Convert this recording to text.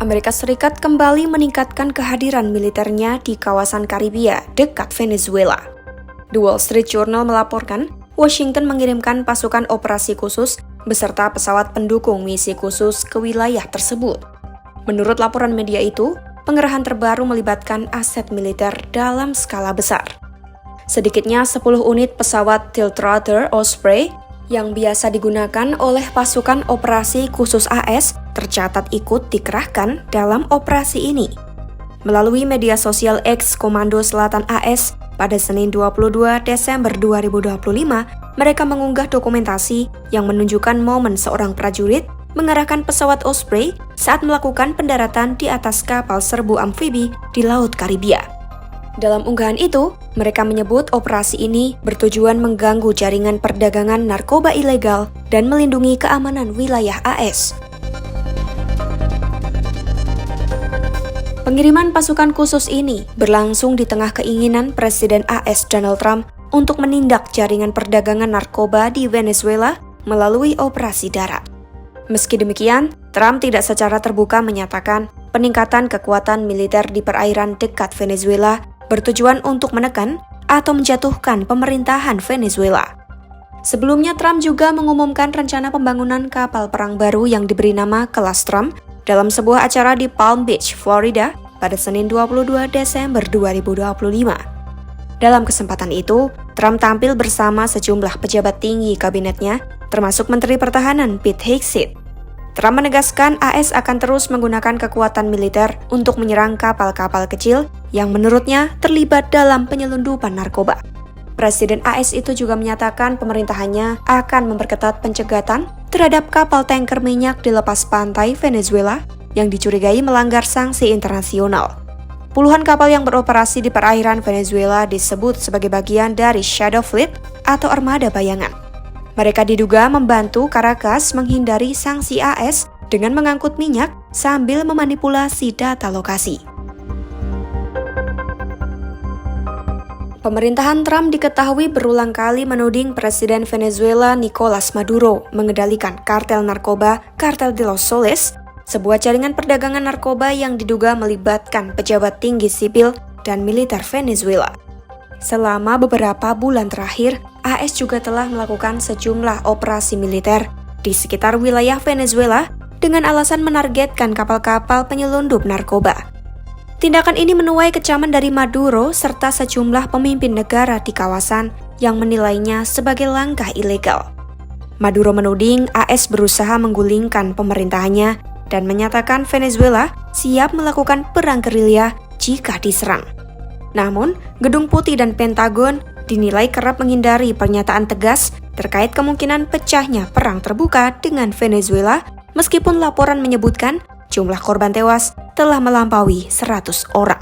Amerika Serikat kembali meningkatkan kehadiran militernya di kawasan Karibia dekat Venezuela. The Wall Street Journal melaporkan, Washington mengirimkan pasukan operasi khusus beserta pesawat pendukung misi khusus ke wilayah tersebut. Menurut laporan media itu, pengerahan terbaru melibatkan aset militer dalam skala besar. Sedikitnya 10 unit pesawat Tiltrotor Osprey yang biasa digunakan oleh pasukan operasi khusus AS tercatat ikut dikerahkan dalam operasi ini. Melalui media sosial X Komando Selatan AS, pada Senin 22 Desember 2025, mereka mengunggah dokumentasi yang menunjukkan momen seorang prajurit mengerahkan pesawat Osprey saat melakukan pendaratan di atas kapal serbu amfibi di Laut Karibia. Dalam unggahan itu, mereka menyebut operasi ini bertujuan mengganggu jaringan perdagangan narkoba ilegal dan melindungi keamanan wilayah AS. Pengiriman pasukan khusus ini berlangsung di tengah keinginan Presiden AS Donald Trump untuk menindak jaringan perdagangan narkoba di Venezuela melalui operasi darat. Meski demikian, Trump tidak secara terbuka menyatakan peningkatan kekuatan militer di perairan dekat Venezuela bertujuan untuk menekan atau menjatuhkan pemerintahan Venezuela. Sebelumnya, Trump juga mengumumkan rencana pembangunan kapal perang baru yang diberi nama kelas Trump dalam sebuah acara di Palm Beach, Florida pada Senin 22 Desember 2025. Dalam kesempatan itu, Trump tampil bersama sejumlah pejabat tinggi kabinetnya, termasuk Menteri Pertahanan Pete Hegseth. Trump menegaskan AS akan terus menggunakan kekuatan militer untuk menyerang kapal-kapal kecil yang menurutnya terlibat dalam penyelundupan narkoba. Presiden AS itu juga menyatakan pemerintahannya akan memperketat pencegatan terhadap kapal tanker minyak di lepas pantai Venezuela yang dicurigai melanggar sanksi internasional. Puluhan kapal yang beroperasi di perairan Venezuela disebut sebagai bagian dari Shadow Fleet atau armada bayangan. Mereka diduga membantu Caracas menghindari sanksi AS dengan mengangkut minyak sambil memanipulasi data lokasi. Pemerintahan Trump diketahui berulang kali menuding Presiden Venezuela Nicolas Maduro mengendalikan kartel narkoba Cartel de los Soles, sebuah jaringan perdagangan narkoba yang diduga melibatkan pejabat tinggi sipil dan militer Venezuela. Selama beberapa bulan terakhir, AS juga telah melakukan sejumlah operasi militer di sekitar wilayah Venezuela dengan alasan menargetkan kapal-kapal penyelundup narkoba. Tindakan ini menuai kecaman dari Maduro serta sejumlah pemimpin negara di kawasan yang menilainya sebagai langkah ilegal. Maduro menuding AS berusaha menggulingkan pemerintahannya dan menyatakan Venezuela siap melakukan perang gerilya jika diserang. Namun, Gedung Putih dan Pentagon dinilai kerap menghindari pernyataan tegas terkait kemungkinan pecahnya perang terbuka dengan Venezuela, meskipun laporan menyebutkan jumlah korban tewas telah melampaui 100 orang.